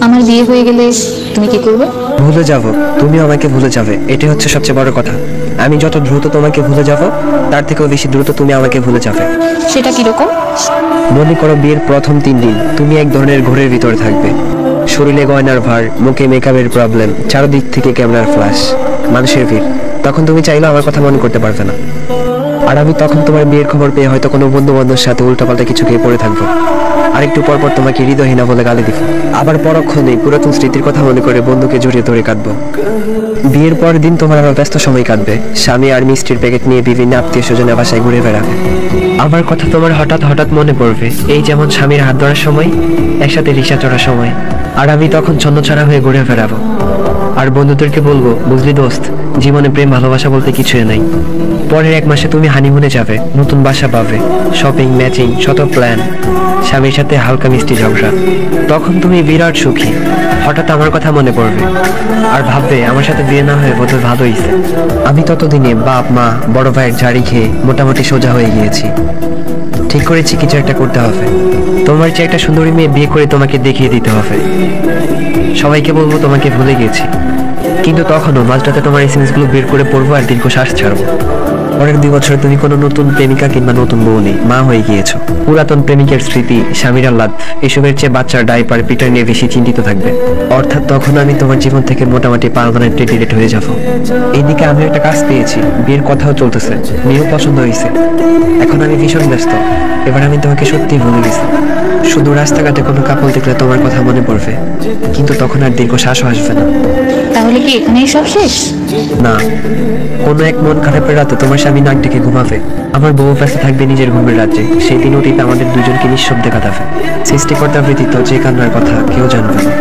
আমার বিয়ে হয়ে গেলে তুমি কি করবে? ভুলে যাব, তুমিও আমাকে ভুলে যাবে, এটাই হচ্ছে সবচেয়ে বড় কথা। আমি যত দ্রুত তোমাকে ভুলে যাব, তার থেকেও বেশি দ্রুত তুমি আমাকে ভুলে যাবে। সেটা কিরকম? মনে করো বিয়ের প্রথম 3 দিন তুমি এক ধরনের ঘোরের ভিতরে থাকবে। শরীরে গয়নার ভার, মুখে মেকআপের প্রবলেম, চারদিক থেকে ক্যামেরার ফ্ল্যাশ, মানুষের ভিড়। তখন তুমি চাইলেও আমার কথা মনে করতে পারবে না। আর আমি তখন তোমার বিয়ের খবর পেয়ে হয়তো কোনো বন্ধু বান্ধবের সাথে উল্টাপাল্টা কিছু খেয়ে পড়ে থাকবো। আর একটু পর পর তোমাকে হৃদয়হীনা বলে গালি দিব। আবার পরক্ষণেই পুরাতন স্মৃতির কথা মনে করে বন্ধুকে জড়িয়ে ধরে কাঁদবো। বিয়ের পরের দিন তোমার আরো ব্যস্ত সময় কাটবে। স্বামী আর মিষ্টির প্যাকেট নিয়ে বিভিন্ন আত্মীয় স্বজনের বাসায় ঘুরে বেড়াবে। আমার কথা তোমার হঠাৎ হঠাৎ মনে পড়বে, এই যেমন স্বামীর হাত ধরার সময়, একসাথে রিক্সা চড়ার সময়। আর আমি তখন ছন্নছাড়া হয়ে ঘুরে বেড়াবো। আর বন্ধুদেরকে বলবো, বুঝলি দোস্ত, জীবনে প্রেম ভালোবাসা বলতে কিছুই নাই। পরের 1 মাসে তুমি হানিমুনে যাবে, নতুন বাসা পাবে, শপিং, ম্যাচিং, শত প্ল্যান, স্বামীর সাথে হালকা মিষ্টি ঝগড়া। তখন তুমি বিরাট সুখী। হঠাৎ আমার কথা মনে পড়বে আর ভাববে আমার সাথে বিয়ে না হয়ে বোধহয় ভালো হয়েছে। আমি ততদিনে বাপ মা বড় ভাইয়ের ঝাড়ি খেয়ে মোটামুটি সোজা হয়ে গিয়েছি। ঠিক করেছি কিছু একটা করতে হবে। তোমার চেয়ে একটা সুন্দরী মেয়ে বিয়ে করে তোমাকে দেখিয়ে দিতে হবে। সবাইকে বলবো তোমাকে ভুলে গেছি, কিন্তু তখনও মাঝরাতে তোমার এসএমএস গুলো বের করে পড়বো আর দীর্ঘশ্বাস ছাড়বো। পরের 2 বছরে তুমি কোনো নতুন প্রেমিকা কিংবা নতুন বউ নেই, মা হয়ে গিয়েছো। পুরাতন প্রেমিকের স্মৃতি, স্বামীর আহ্লাদ, এসবের চেয়ে বাচ্চার ডাইপার পিটার নিয়ে বেশি চিন্তিত থাকবে। অর্থাৎ তখন আমি তোমার জীবন থেকে মোটামুটি পার্মানেন্টলি ডিলিট হয়ে যাবো। এইদিকে আমি একটা কাজ পেয়েছি, বিয়ের কথাও চলতেছে, মেয়েও পছন্দ হয়েছে। এখন আমি ভীষণ ব্যস্ত। এবার আমি তোমাকে সত্যিই ভুলে গেছি। শুধু রাস্তাঘাটে কোনো কাপড় দেখলে তোমার কথা মনে পড়বে, কিন্তু তখন আর দীর্ঘশ্বাসও আসবে না। তাহলে কি এখানেই সব শেষ? না, কোনো এক মন খারাপের রাতে তোমার স্বামী নাক ডেকে ঘুমাবে, আমার বউ ব্যস্ত থাকবে নিজের ঘুমের রাজ্যে। সেই দিন অতীত আমাদের দুজনকে নিঃশব্দে কাটাবে। সৃষ্টিকর্তা ব্যতীত যে কান্নার কথা কেউ জানবে না।